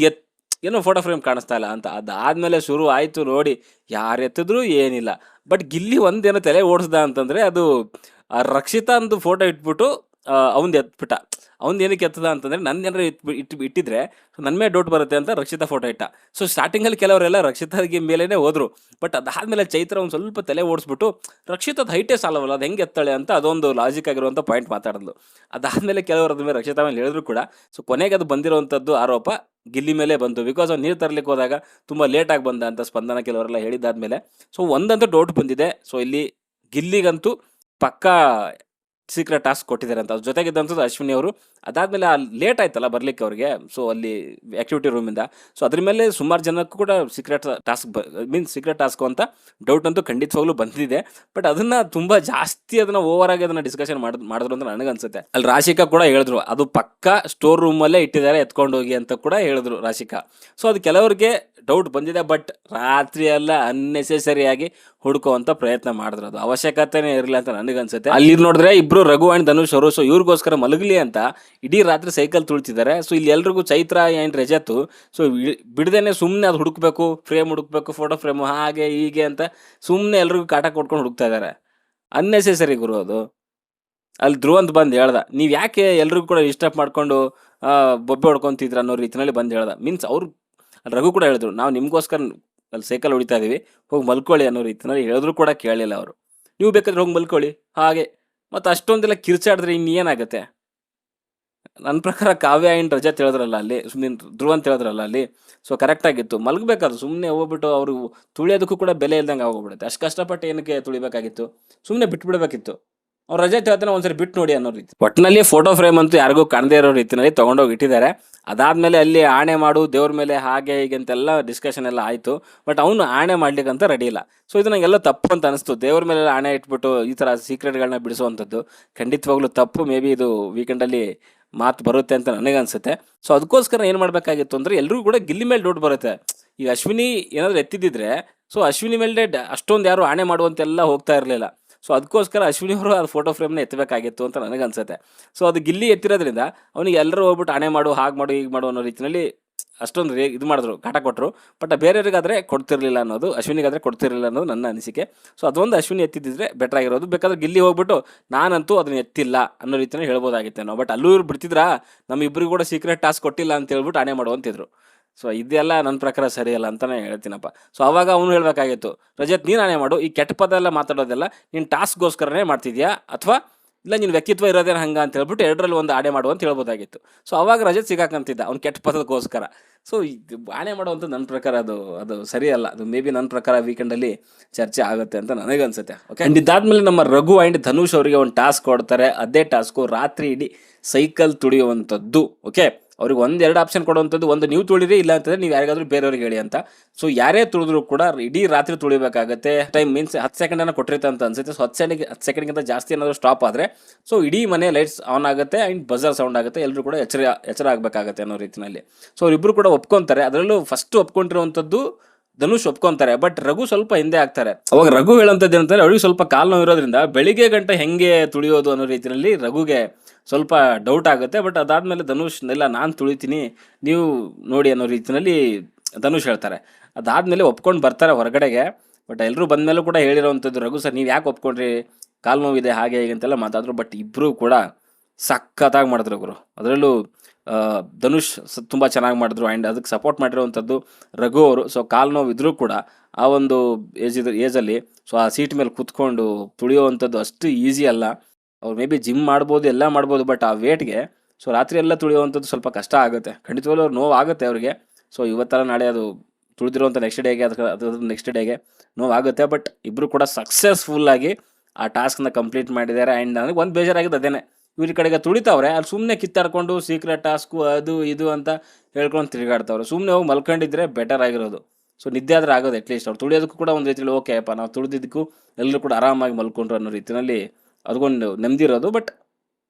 ಏನೋ ಫೋಟೋ ಫ್ರೇಮ್ ಕಾಣಿಸ್ತಾ ಇಲ್ಲ ಅಂತ. ಅದಾದಮೇಲೆ ಶುರು ಆಯಿತು ನೋಡಿ, ಯಾರು ಎತ್ತಿದ್ರು ಏನಿಲ್ಲ. ಬಟ್ ಗಿಲ್ಲಿ ಒಂದೇನೋ ತಲೆ ಓಡಿಸ್ದ ಅಂತಂದರೆ ಅದು ರಕ್ಷಿತಾ ಅಂದು ಫೋಟೋ ಇಟ್ಬಿಟ್ಟು ಅವನದು ಎತ್ಬಿಟ್ಟ. ಅವ್ನು ಏನಕ್ಕೆ ಎತ್ತದ ಅಂತಂದರೆ ನನ್ನ ಇಟ್ಟಿದ್ರೆ ನನ್ನ ಮೇಲೆ ಡೌಟ್ ಬರುತ್ತೆ ಅಂತ ರಕ್ಷಿತಾ ಫೋಟೋ ಇಟ್ಟ. ಸೊ ಸ್ಟಾರ್ಟಿಂಗಲ್ಲಿ ಕೆಲವರೆಲ್ಲ ರಕ್ಷಿತಾಗೆ ಮೇಲೇ ಹೋದರು. ಬಟ್ ಅದಾದಮೇಲೆ ಚೈತ್ರ ಒಂದು ಸ್ವಲ್ಪ ತಲೆ ಓಡಿಸ್ಬಿಟ್ಟು ರಕ್ಷಿತದ ಹೈಟೇ ಸಾಲವಲ್ಲ, ಅದು ಹೆಂಗೆ ಎತ್ತಾಳೆ ಅಂತ ಅದೊಂದು ಲಾಜಿಕ್ ಆಗಿರುವಂಥ ಪಾಯಿಂಟ್ ಮಾತಾಡಿದ್ಲು. ಅದಾದಮೇಲೆ ಕೆಲವರು ಅದ್ರ ಮೇಲೆ ರಕ್ಷಿತಾ ಮೇಲೆ ಹೇಳಿದ್ರು ಕೂಡ ಸೊ ಕೊನೆಗೆ ಅದು ಬಂದಿರುವಂಥದ್ದು ಆರೋಪ ಗಿಲ್ಲಿ ಮೇಲೆ ಬಂತು. ಬಿಕಾಸ್ ಅವ್ನು ನೀರು ತರಲಿಕ್ಕೆ ಹೋದಾಗ ತುಂಬ ಲೇಟಾಗಿ ಬಂದ ಅಂತ ಸ್ಪಂದನ ಕೆಲವರೆಲ್ಲ ಹೇಳಿದ್ದಾದಮೇಲೆ ಸೊ ಒಂದಂತೂ ಡೌಟ್ ಬಂದಿದೆ. ಸೊ ಇಲ್ಲಿ ಗಿಲ್ಲಿಗಂತೂ ಪಕ್ಕಾ ಸೀಕ್ರೆಟ್ ಟಾಸ್ಕ್ ಕೊಟ್ಟಿದ್ದಾರೆ ಅಂತ. ಅದ್ರ ಜೊತೆಗಿದ್ದಂಥದ್ದು ಅಶ್ವಿನಿ ಅವರು. ಅದಾದಮೇಲೆ ಲೇಟ್ ಆಯ್ತಲ್ಲ ಬರಲಿಕ್ಕೆ ಅವ್ರಿಗೆ, ಸೊ ಅಲ್ಲಿ ಆ್ಯಕ್ಟಿವಿಟಿ ರೂಮಿಂದ. ಸೊ ಅದ್ರ ಮೇಲೆ ಸುಮಾರು ಜನಕ್ಕೂ ಕೂಡ ಸೀಕ್ರೆಟ್ ಟಾಸ್ಕ್ ಅಂತ ಡೌಟ್ ಅಂತೂ ಖಂಡಿತವಾಗ್ಲೂ ಬಂದಿದೆ. ಬಟ್ ಅದನ್ನು ತುಂಬ ಜಾಸ್ತಿ ಓವರಾಗಿ ಅದನ್ನು ಡಿಸ್ಕಷನ್ ಮಾಡಿದ್ರು ಅಂತ ನನಗನ್ಸುತ್ತೆ. ಅಲ್ಲಿ ರಾಶಿಕಾ ಕೂಡ ಹೇಳಿದ್ರು ಅದು ಪಕ್ಕ ಸ್ಟೋರ್ ರೂಮಲ್ಲೇ ಇಟ್ಟಿದ್ದಾರೆ, ಎತ್ಕೊಂಡು ಹೋಗಿ ಅಂತ ಕೂಡ ಹೇಳಿದ್ರು ರಾಶಿಕಾ. ಸೊ ಅದು ಕೆಲವರಿಗೆ ಡೌಟ್ ಬಂದಿದೆ. ಬಟ್ ರಾತ್ರಿ ಎಲ್ಲ ಅನ್ನೆಸೆಸರಿಯಾಗಿ ಹುಡುಕುವಂಥ ಪ್ರಯತ್ನ ಮಾಡಿದ್ರು, ಅದು ಅವಶ್ಯಕತೆನೇ ಇರಲಿಲ್ಲ ಅಂತ ನನಗನ್ಸುತ್ತೆ. ಅಲ್ಲಿ ನೋಡಿದ್ರೆ ಇಬ್ರು ರಘು ಆ್ಯಂಡ್ ಧನುಷ್ ಅವರು ಸೊ ಇವ್ರಿಗೋಸ್ಕರ ಮಲಗಲಿ ಅಂತ ಇಡೀ ರಾತ್ರಿ ಸೈಕಲ್ ತುಳಿತಿದ್ದಾರೆ. ಸೊ ಇಲ್ಲಿ ಎಲ್ರಿಗೂ ಚೈತ್ರ ಆ್ಯಂಡ್ ರಜತ್ ಸೊ ಬಿಡದೇನೆ ಸುಮ್ಮನೆ ಅದು ಹುಡುಕ್ಬೇಕು, ಫ್ರೇಮ್ ಹುಡುಕ್ಬೇಕು, ಫೋಟೋ ಫ್ರೇಮು ಹಾಗೆ ಹೀಗೆ ಅಂತ ಸುಮ್ಮನೆ ಎಲ್ರಿಗೂ ಕಾಟ ಕೊಟ್ಕೊಂಡು ಹುಡುಕ್ತಾ ಇದ್ದಾರೆ. ಅನ್ನೆಸೆಸರಿ ಗುರು ಅದು. ಅಲ್ಲಿ ಧ್ರುವಂತ್ ಬಂದು ಹೇಳ್ದ, ನೀವು ಯಾಕೆ ಎಲ್ರಿಗೂ ಕೂಡ ಡಿಸ್ಟರ್ಬ್ ಮಾಡ್ಕೊಂಡು ಬೊಬ್ಬೆ ಹೊಡ್ಕೊತಿದ್ರ ಅನ್ನೋ ರೀತಿಯಲ್ಲಿ ಬಂದು ಹೇಳ್ದ. ಮೀನ್ಸ್ ಅವ್ರು ರಘು ಕೂಡ ಹೇಳಿದ್ರು, ನಾವು ನಿಮಗೋಸ್ಕರ ಅಲ್ಲಿ ಸೈಕಲ್ ಹೊಡಿತಾ ಇದೀವಿ, ಹೋಗಿ ಮಲ್ಕೊಳ್ಳಿ ಅನ್ನೋ ರೀತಿಯಲ್ಲಿ ಹೇಳಿದ್ರು ಕೂಡ ಕೇಳಲಿಲ್ಲ ಅವರು. ನೀವು ಬೇಕಾದ್ರೆ ಹೋಗಿ ಮಲ್ಕೊಳ್ಳಿ ಹಾಗೆ. ಮತ್ತು ಅಷ್ಟೊಂದೆಲ್ಲ ಕಿರ್ಚಾಡಿದ್ರೆ ಇನ್ನೇನಾಗುತ್ತೆ. ನನ್ನ ಪ್ರಕಾರ ಕಾವ್ಯ ಆ್ಯಂಡ್ ರಜತ್ ಹೇಳಿದ್ರಲ್ಲ ಅಲ್ಲಿ, ಸುಮ್ಮನೆ ಧ್ರುವಂತ ಹೇಳಿದ್ರಲ್ಲ ಅಲ್ಲಿ, ಸೊ ಕರೆಕ್ಟಾಗಿತ್ತು. ಮಲಗಬೇಕಾದ್ರು ಸುಮ್ಮನೆ ಹೋಗ್ಬಿಟ್ಟು ಅವರು ತುಳಿಯೋದಕ್ಕೂ ಕೂಡ ಬೆಲೆ ಇಲ್ದಂಗೆ ಆಗೋಗ್ಬಿಡುತ್ತೆ. ಅಷ್ಟು ಕಷ್ಟಪಟ್ಟು ಏನಕ್ಕೆ ತುಳಿಬೇಕಾಗಿತ್ತು, ಸುಮ್ಮನೆ ಬಿಟ್ಬಿಡ್ಬೇಕಿತ್ತು. ಅವ್ರು ರಜತ್ ಹೇಳ್ತಾನೆ ಒಂದ್ಸರಿ ಬಿಟ್ಟು ನೋಡಿ ಅನ್ನೋ ರೀತಿ. ಒಟ್ಟಿನಲ್ಲಿ ಫೋಟೋ ಫ್ರೇಮ್ ಅಂತೂ ಯಾರಿಗೂ ಕಾಣದೇ ಇರೋ ರೀತಿಯಲ್ಲಿ ತೊಗೊಂಡೋಗಿ ಇಟ್ಟಿದ್ದಾರೆ. ಅದಾದಮೇಲೆ ಅಲ್ಲಿ ಆಣೆ ಮಾಡು ದೇವ್ರ ಮೇಲೆ ಹಾಗೆ ಹೀಗೆ ಅಂತೆಲ್ಲ ಡಿಸ್ಕಷನ್ ಎಲ್ಲ ಆಯಿತು. ಬಟ್ ಅವನು ಆಣೆ ಮಾಡ್ಲಿಕ್ಕಂತ ರೆಡಿ ಇಲ್ಲ. ಸೊ ಇದು ನನಗೆಲ್ಲ ತಪ್ಪು ಅಂತ ಅನಿಸ್ತು. ದೇವ್ರ ಮೇಲೆ ಆಣೆ ಇಟ್ಬಿಟ್ಟು ಈ ಥರ ಸೀಕ್ರೆಟ್ಗಳನ್ನ ಬಿಡಿಸುವಂಥದ್ದು ಖಂಡಿತವಾಗ್ಲೂ ತಪ್ಪು. ಮೇ ಬಿ ಇದು ವೀಕೆಂಡಲ್ಲಿ ಮಾತು ಬರುತ್ತೆ ಅಂತ ನನಗನ್ಸುತ್ತೆ. ಸೊ ಅದಕ್ಕೋಸ್ಕರ ಏನು ಮಾಡಬೇಕಾಗಿತ್ತು ಅಂದರೆ ಎಲ್ರಿಗೂ ಕೂಡ ಗಿಲ್ಲಿ ಮೇಲೆ ಡೌಟ್ ಬರುತ್ತೆ. ಈಗ ಅಶ್ವಿನಿ ಏನಾದರೂ ಎತ್ತಿದ್ದಿದ್ರೆ ಸೊ ಅಶ್ವಿನಿ ಮೇಲೆ ಅಷ್ಟೊಂದು ಯಾರು ಆಣೆ ಮಾಡುವಂತೆಲ್ಲ ಹೋಗ್ತಾ ಇರಲಿಲ್ಲ. ಸೊ ಅದಕ್ಕೋಸ್ಕರ ಅಶ್ವಿನಿ ಅವರು ಅದು ಫೋಟೋ ಫ್ರೇಮ್ನ ಎತ್ತಬೇಕಾಗಿತ್ತು ಅಂತ ನನಗನ್ಸುತ್ತೆ. ಸೊ ಅದು ಗಿಲ್ಲಿ ಎತ್ತಿರೋದ್ರಿಂದ ಅವನಿಗೆ ಎಲ್ಲರೂ ಹೋಗ್ಬಿಟ್ಟು ಆಣೆ ಮಾಡು, ಹಾಗೆ ಮಾಡು, ಹೀಗೆ ಮಾಡು ಅನ್ನೋ ರೀತಿಯಲ್ಲಿ ಅಷ್ಟೊಂದು ಇದು ಮಾಡಿದ್ರು, ಕಾಟ ಕೊಟ್ಟರು. ಬಟ್ ಬೇರೆಯವ್ರಿಗಾದರೆ ಕೊಡ್ತಿರ್ಲಿಲ್ಲ ಅನ್ನೋದು, ಅಶ್ವಿನಿಗಾದರೆ ಕೊಡ್ತಿರಲಿಲ್ಲ ಅನ್ನೋದು ನನ್ನ ಅನಿಸಿಕೆ. ಸೊ ಅದೊಂದು ಅಶ್ವಿನಿ ಎತ್ತಿದ್ದಿದ್ರೆ ಬೆಟರ್ ಆಗಿರೋದು. ಬೇಕಾದ್ರೆ ಗಿಲ್ಲಿ ಹೋಗ್ಬಿಟ್ಟು ನಾನಂತೂ ಅದನ್ನ ಎತ್ತಿಲ್ಲ ಅನ್ನೋ ರೀತಿಯಲ್ಲಿ ಹೇಳ್ಬೋದಾಗಿತ್ತೆ ನಾವು. ಬಟ್ ಅಲ್ಲೂ ಇವ್ರು ಬಿಡ್ತಿದ್ರಾ, ನಮ್ಮಿಬ್ಬರಿಗೂ ಕೂಡ ಸೀಕ್ರೆಟ್ ಟಾಸ್ಕ್ ಕೊಟ್ಟಿಲ್ಲ ಅಂತ ಹೇಳ್ಬಿಟ್ಟು ಆಣೆ ಮಾಡುವಂತಿದ್ರು. ಸೊ ಇದೆಲ್ಲ ನನ್ನ ಪ್ರಕಾರ ಸರಿಯಲ್ಲ ಅಂತಲೇ ಹೇಳ್ತೀನಪ್ಪ. ಸೊ ಅವಾಗ ಅವನು ಹೇಳಬೇಕಾಗಿತ್ತು, ರಜತ್ ನೀನು ಆಣೆ ಮಾಡು, ಈ ಕೆಟ್ಟ ಪದ ಎಲ್ಲ ಮಾತಾಡೋದೆಲ್ಲ ನೀನು ಟಾಸ್ಕ್ಗೋಸ್ಕರನೇ ಮಾಡ್ತಿದ್ಯಾ ಅಥವಾ ಇಲ್ಲ ನಿನ್ನ ವ್ಯಕ್ತಿತ್ವ ಇರೋದೇನು ಹಂಗೆ ಅಂತ ಹೇಳ್ಬಿಟ್ಟು ಎರಡರಲ್ಲಿ ಒಂದು ಆಣೆ ಮಾಡು ಅಂತ ಹೇಳ್ಬೋದಾಗಿತ್ತು. ಸೊ ಅವಾಗ ರಜತ್ ಸಿಗಾಕಂತಿದ್ದ ಅವ್ನು ಕೆಟ್ಟ ಪದಕ್ಕೋಸ್ಕರ. ಸೊ ಇದು ಆಣೆ ಮಾಡುವಂಥ ನನ್ನ ಪ್ರಕಾರ ಅದು ಸರಿಯಲ್ಲ. ಅದು ಮೇ ಬಿ ನನ್ನ ಪ್ರಕಾರ ವೀಕೆಂಡಲ್ಲಿ ಚರ್ಚೆ ಆಗುತ್ತೆ ಅಂತ ನನಗನ್ಸುತ್ತೆ. ಓಕೆ, ಆ್ಯಂಡ್ ಇದಾದ್ಮೇಲೆ ನಮ್ಮ ರಘು ಆ್ಯಂಡ್ ಧನುಷ್ ಅವರಿಗೆ ಒಂದು ಟಾಸ್ಕ್ ಕೊಡ್ತಾರೆ. ಅದೇ ಟಾಸ್ಕು ರಾತ್ರಿ ಇಡೀ ಸೈಕಲ್ ತುಳಿಯುವಂಥದ್ದು. ಓಕೆ, ಅವ್ರಿಗೆ ಒಂದೆರಡು ಆಪ್ಷನ್ ಕೊಡುವಂಥದ್ದು, ಒಂದು ನೀವು ತುಳಿರಿ, ಇಲ್ಲ ಅಂತಂದರೆ ನೀವು ಯಾರಿಗಾದ್ರೂ ಬೇರೆಯವ್ರಿಗೆ ಹೇಳಿ ಅಂತ. ಸೊ ಯಾರೇ ತುಳಿದ್ರು ಕೂಡ ಇಡೀ ರಾತ್ರಿ ತುಳಿಬೇಕಾಗತ್ತೆ. ಟೈಮ್ ಮೀನ್ಸ್ 10 ಸೆಕೆಂಡನ್ನು ಕೊಟ್ಟಿರುತ್ತೆ ಅಂತ ಅನ್ಸುತ್ತೆ. ಸೊ 10 ಸೆಕೆಂಡ್ಗಿಂತ ಜಾಸ್ತಿ ಏನಾದರೂ ಸ್ಟಾಪ್ ಆದರೆ ಸೊ ಇಡೀ ಮನೆ ಲೈಟ್ಸ್ ಆನ್ ಆಗುತ್ತೆ ಆ್ಯಂಡ್ ಬಜರ್ ಸೌಂಡ್ ಆಗುತ್ತೆ, ಎಲ್ಲರೂ ಕೂಡ ಎಚ್ಚರ ಆಗಬೇಕಾಗತ್ತೆ ಅನ್ನೋ ರೀತಿಯಲ್ಲಿ. ಸೊ ಅವರಿಬ್ಬರು ಕೂಡ ಒಪ್ಕೊತಾರೆ. ಅದರಲ್ಲೂ ಫಸ್ಟ್ ಒಪ್ಕೊಂಡಿರುವಂಥದ್ದು ಧನುಷ್ ಒಪ್ಕೊಂತಾರೆ. ಬಟ್ ರಘು ಸ್ವಲ್ಪ ಹಿಂದೆ ಆಗ್ತಾರೆ. ಅವಾಗ ರಘು ಹೇಳೋಂಥದ್ದು ಏನಂತಾರೆ, ಅವಳಿಗೆ ಸ್ವಲ್ಪ ಕಾಲು ನೋವು ಇರೋದ್ರಿಂದ ಬೆಳಿಗ್ಗೆ ಗಂಟೆ ಹೆಂಗೆ ತುಳಿಯೋದು ಅನ್ನೋ ರೀತಿಯಲ್ಲಿ ರಘುಗೆ ಸ್ವಲ್ಪ ಡೌಟ್ ಆಗುತ್ತೆ. ಬಟ್ ಅದಾದಮೇಲೆ ಧನುಷ್ ಇಲ್ಲ ನಾನು ತುಳಿತೀನಿ ನೀವು ನೋಡಿ ಅನ್ನೋ ರೀತಿಯಲ್ಲಿ ಧನುಷ್ ಹೇಳ್ತಾರೆ. ಅದಾದಮೇಲೆ ಒಪ್ಕೊಂಡು ಬರ್ತಾರೆ ಹೊರಗಡೆಗೆ. ಬಟ್ ಎಲ್ಲರೂ ಬಂದಮೇಲೂ ಕೂಡ ಹೇಳಿರೋವಂಥದ್ದು, ರಘು ಸರ್ ನೀವು ಯಾಕೆ ಒಪ್ಕೊಂಡ್ರಿ, ಕಾಲು ನೋವಿದೆ ಹಾಗೆ ಹೀಗೆ ಅಂತೆಲ್ಲ ಮಾತಾಡಿದ್ರು. ಬಟ್ ಇಬ್ಬರು ಕೂಡ ಸಖತ್ತಾಗಿ ಮಾಡಿದ್ರು ಗುರು. ಅದರಲ್ಲೂ ಧನುಷ್ ತುಂಬ ಚೆನ್ನಾಗಿ ಮಾಡಿದ್ರು. ಆ್ಯಂಡ್ ಅದಕ್ಕೆ ಸಪೋರ್ಟ್ ಮಾಡಿರೋವಂಥದ್ದು ರಘು ಅವರು. ಸೊ ಕಾಲು ನೋವು ಇದ್ರೂ ಕೂಡ ಆ ಒಂದು ಏಜಲ್ಲಿ ಸೊ ಆ ಸೀಟ್ ಮೇಲೆ ಕೂತ್ಕೊಂಡು ತುಳಿಯೋವಂಥದ್ದು ಅಷ್ಟು ಈಸಿ ಅಲ್ಲ. ಅವ್ರು ಮೇ ಬಿ ಜಿಮ್ ಮಾಡ್ಬೋದು, ಎಲ್ಲ ಮಾಡ್ಬೋದು. ಬಟ್ ಆ ವೇಟ್ಗೆ ಸೊ ರಾತ್ರಿ ಎಲ್ಲ ತುಳಿಯುವಂಥದ್ದು ಸ್ವಲ್ಪ ಕಷ್ಟ ಆಗುತ್ತೆ. ಖಂಡಿತವಾಗ್ಲೂ ಅವ್ರು ನೋವು ಆಗುತ್ತೆ ಅವ್ರಿಗೆ. ಸೊ ಇವತ್ತೆಲ್ಲ ನಾಳೆ ಅದು ತುಳಿದಿರುವಂಥ ನೆಕ್ಸ್ಟ್ ಡೇಗೆ ಅದು ನೆಕ್ಸ್ಟ್ ಡೇಗೆ ನೋವಾಗುತ್ತೆ. ಬಟ್ ಇಬ್ಬರು ಕೂಡ ಸಕ್ಸಸ್ಫುಲ್ಲಾಗಿ ಆ ಟಾಸ್ಕ್ನ ಕಂಪ್ಲೀಟ್ ಮಾಡಿದ್ದಾರೆ. ಆ್ಯಂಡ್ ನನಗೆ ಒಂದು ಬೇಜಾರಾಗಿದೆ ಅದೇನೆ, ಇವ್ರ ಕಡೆಗೆ ತುಳಿತಾವ್ರೆ, ಅಲ್ಲಿ ಸುಮ್ಮನೆ ಕಿತ್ತಾಡ್ಕೊಂಡು ಸೀಕ್ರೆಟ್ ಟಾಸ್ಕು ಅದು ಇದು ಅಂತ ಹೇಳ್ಕೊಂಡು ತಿರುಗಾಡ್ತಾವ್ರೆ. ಸುಮ್ಮನೆ ಹೋಗಿ ಮಲ್ಕೊಂಡಿದ್ರೆ ಬೆಟರ್ ಆಗಿರೋದು. ಸೊ ನಿದ್ದೆ ಆದರೆ ಆಗೋದು ಅಟ್ಲೀಸ್ಟ್. ಅವ್ರು ತುಳಿಯೋದಕ್ಕೂ ಕೂಡ ಒಂದು ರೀತಿಯಲ್ಲಿ ಓಕೆ ಅಪ್ಪ, ನಾವು ತುಳಿದಿದ್ದಕ್ಕೂ ಎಲ್ಲರೂ ಕೂಡ ಆರಾಮಾಗಿ ಮಲ್ಕೊಂಡ್ರು ಅನ್ನೋ ರೀತಿಯಲ್ಲಿ ಅದಕ್ಕೊಂದು ನೆಮ್ಮದಿ ಇರೋದು. ಬಟ್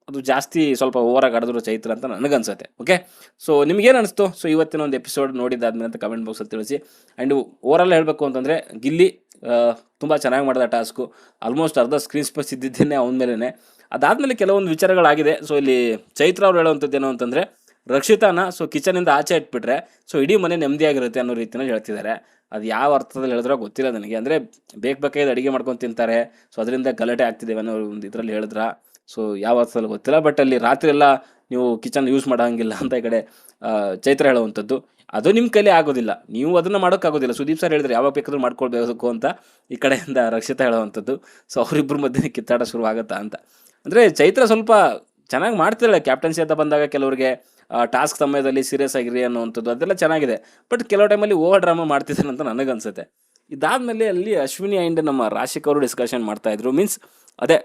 ಅದು ಜಾಸ್ತಿ ಸ್ವಲ್ಪ ಓವರಾಗಿ ಆಡಿದ್ರು ಚೈತ್ರ ಅಂತ ನನಗನ್ಸುತ್ತೆ. ಓಕೆ, ಸೊ ನಿಮ್ಗೇನು ಅನಿಸ್ತು? ಸೊ ಇವತ್ತಿನ ಒಂದು ಎಪಿಸೋಡ್ ನೋಡಿದ್ದಾದ್ಮೇಲೆ ಅಂತ ಕಮೆಂಟ್ ಬಾಕ್ಸಲ್ಲಿ ತಿಳಿಸಿ. ಆ್ಯಂಡ್ ಓವರಾಲ್ ಹೇಳಬೇಕು ಅಂತಂದರೆ ಗಿಲ್ಲಿ ತುಂಬ ಚೆನ್ನಾಗಿ ಮಾಡಿದ ಟಾಸ್ಕು. ಆಲ್ಮೋಸ್ಟ್ ಅರ್ಧ ಸ್ಕ್ರೀನ್ ಸ್ಪೇಸ್ ಇದ್ದಿದ್ದೇನೆ ಅವನ ಮೇಲೇ. ಅದಾದಮೇಲೆ ಕೆಲವೊಂದು ವಿಚಾರಗಳಾಗಿದೆ. ಸೊ ಇಲ್ಲಿ ಚೈತ್ರ ಅವ್ರು ಹೇಳೋವಂಥದ್ದು ಏನು ಅಂತಂದರೆ, ರಕ್ಷಿತಾನ ಸೊ ಕಿಚನಿಂದ ಆಚೆ ಇಟ್ಬಿಟ್ರೆ ಸೊ ಇಡೀ ಮನೆ ನೆಮ್ಮದಿಯಾಗಿರುತ್ತೆ ಅನ್ನೋ ರೀತಿಯಲ್ಲಿ ಹೇಳ್ತಿದ್ದಾರೆ. ಅದು ಯಾವ ಅರ್ಥದಲ್ಲಿ ಹೇಳಿದ್ರೋ ಗೊತ್ತಿಲ್ಲ ನನಗೆ. ಅಂದರೆ ಬೇಕಾಗಿದ್ದು ಅಡುಗೆ ಮಾಡ್ಕೊಂಡು ತಿಂತಾರೆ, ಸೊ ಅದರಿಂದ ಗಲಾಟೆ ಆಗ್ತಿದ್ದೇವೆ ಅನ್ನೋ ಒಂದು ಇದರಲ್ಲಿ ಹೇಳಿದ್ರ. ಸೊ ಯಾವ ಅರ್ಥದಲ್ಲಿ ಗೊತ್ತಿಲ್ಲ. ಬಟ್ ಅಲ್ಲಿ ರಾತ್ರಿ ಎಲ್ಲ ನೀವು ಕಿಚನ್ ಯೂಸ್ ಮಾಡೋಂಗಿಲ್ಲ ಅಂತ ಈ ಕಡೆ ಚೈತ್ರ ಹೇಳುವಂಥದ್ದು. ಅದು ನಿಮ್ಮ ಕೈಲಿ ಆಗೋದಿಲ್ಲ, ನೀವು ಅದನ್ನು ಮಾಡೋಕ್ಕಾಗೋದಿಲ್ಲ. ಸುದೀಪ್ ಸರ್ ಹೇಳಿದ್ರೆ ಯಾವಾಗ ಬೇಕಾದ್ರೂ ಮಾಡ್ಕೊಳ್ಬೇಕು ಅಂತ ಈ ಕಡೆಯಿಂದ ರಕ್ಷಿತಾ ಹೇಳುವಂಥದ್ದು. ಸೊ ಅವರಿಬ್ಬರ ಮಧ್ಯೆ ಕಿತ್ತಾಟ ಶುರು ಆಗುತ್ತಾ ಅಂತ. ಅಂದರೆ ಚೈತ್ರ ಸ್ವಲ್ಪ ಚೆನ್ನಾಗಿ ಮಾಡ್ತಿದ್ದಾಳೆ ಕ್ಯಾಪ್ಟನ್ಸಿ ಅಂತ ಬಂದಾಗ. ಕೆಲವರಿಗೆ ಟಾಸ್ಕ್ ಸಮಯದಲ್ಲಿ ಸೀರಿಯಸ್ ಆಗಿರಿ ಅನ್ನೋವಂಥದ್ದು ಅದೆಲ್ಲ ಚೆನ್ನಾಗಿದೆ. ಬಟ್ ಕೆಲವು ಟೈಮಲ್ಲಿ ಓವರ್ ಡ್ರಾಮಾ ಮಾಡ್ತಿದ್ದಾನೆ ಅಂತ ನನಗನ್ಸುತ್ತೆ. ಇದಾದಮೇಲೆ ಅಲ್ಲಿ ಅಶ್ವಿನಿ ಆ್ಯಂಡ್ ನಮ್ಮ ರಾಶಿಕ್ ಅವರು ಡಿಸ್ಕಷನ್ ಮಾಡ್ತಾಯಿದ್ರು. ಮೀನ್ಸ್ ಅದೇ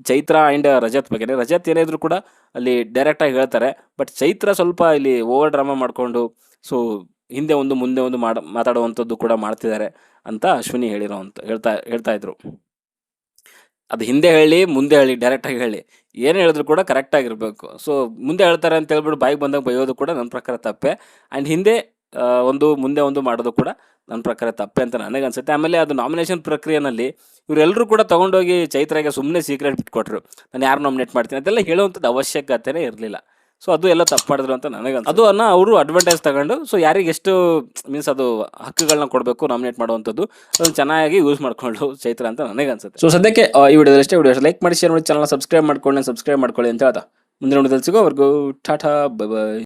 ಚೈತ್ರ ಆ್ಯಂಡ್ ರಜತ್ ಬಗ್ಗೆ. ರಜತ್ ಏನಿದ್ರು ಕೂಡ ಅಲ್ಲಿ ಡೈರೆಕ್ಟಾಗಿ ಹೇಳ್ತಾರೆ. ಬಟ್ ಚೈತ್ರ ಸ್ವಲ್ಪ ಇಲ್ಲಿ ಓವರ್ ಡ್ರಾಮಾ ಮಾಡಿಕೊಂಡು ಸೊ ಹಿಂದೆ ಒಂದು ಮುಂದೆ ಒಂದು ಮಾತಾಡುವಂಥದ್ದು ಕೂಡ ಮಾಡ್ತಿದ್ದಾರೆ ಅಂತ ಅಶ್ವಿನಿ ಹೇಳ್ತಾ ಇದ್ರು. ಅದು ಹಿಂದೆ ಹೇಳಿ ಮುಂದೆ ಹೇಳಿ ಡೈರೆಕ್ಟಾಗಿ ಹೇಳಿ ಏನು ಹೇಳಿದ್ರು ಕೂಡ ಕರೆಕ್ಟಾಗಿರಬೇಕು. ಸೊ ಮುಂದೆ ಹೇಳ್ತಾರೆ ಅಂತ ಹೇಳ್ಬಿಟ್ಟು ಬಾಯಿಗೆ ಬಂದಾಗ ಬೈಯೋದು ಕೂಡ ನನ್ನ ಪ್ರಕಾರ ತಪ್ಪೆ. ಆ್ಯಂಡ್ ಹಿಂದೆ ಒಂದು ಮುಂದೆ ಒಂದು ಮಾಡೋದು ಕೂಡ ನನ್ನ ಪ್ರಕಾರ ತಪ್ಪೆ ಅಂತ ನನಗನ್ಸುತ್ತೆ. ಆಮೇಲೆ ಅದು ನಾಮಿನೇಷನ್ ಪ್ರಕ್ರಿಯೆಯಲ್ಲಿ ಇವರೆಲ್ಲರೂ ಕೂಡ ತೊಗೊಂಡೋಗಿ ಚೈತ್ರಾಗೆ ಸುಮ್ಮನೆ ಸೀಕ್ರೆಟ್ ಬಿಟ್ಕೊಟ್ರು, ನಾನು ಯಾರು ನಾಮಿನೇಟ್ ಮಾಡ್ತೀನಿ ಅದೆಲ್ಲ ಹೇಳುವಂಥದ್ದು ಅವಶ್ಯಕತೆನೇ ಇರಲಿಲ್ಲ. ಸೊ ಅದು ಎಲ್ಲ ತಪ್ಪು ಮಾಡಿದ್ರು ಅಂತ ನನಗನ್ಸುತ್ತೆ. ಅದು ಅವರು ಅಡ್ವಾಂಟೇಜ್ ತಗೊಂಡು ಸೊ ಯಾರಿಗೆ ಎಷ್ಟು ಮೀನ್ಸ್ ಅದು ಹಕ್ಕುಗಳನ್ನ ಕೊಡಬೇಕು ನಾಮಿನೇಟ್ ಮಾಡುವಂಥದ್ದು ಅದನ್ನು ಚೆನ್ನಾಗಿ ಯೂಸ್ ಮಾಡ್ಕೊಂಡು ಚೈತ್ರ ಅಂತ ನನಗನ್ಸುತ್ತೆ. ಸೊ ಸದ್ಯಕ್ಕೆ ಈ ವಿಡಿಯೋದಲ್ಲಿ ಅಷ್ಟೇ. ವಿಡಿಯೋ ಲೈಕ್ ಮಾಡಿ, ಶೇರ್ ಮಾಡಿ, ಚಾನಲ್ ಸಬ್ಸ್ಕ್ರೈಬ್ ಮಾಡ್ಕೊಳ್ಳಿ ಅಂತ ಹೇಳ್ತಾ ಮುಂದಿನ ವಿಡಿಯೋದಲ್ಲಿ ಸಿಗೋವರೆಗೂ ಟಾಟಾ, ಬೈ ಬೈ.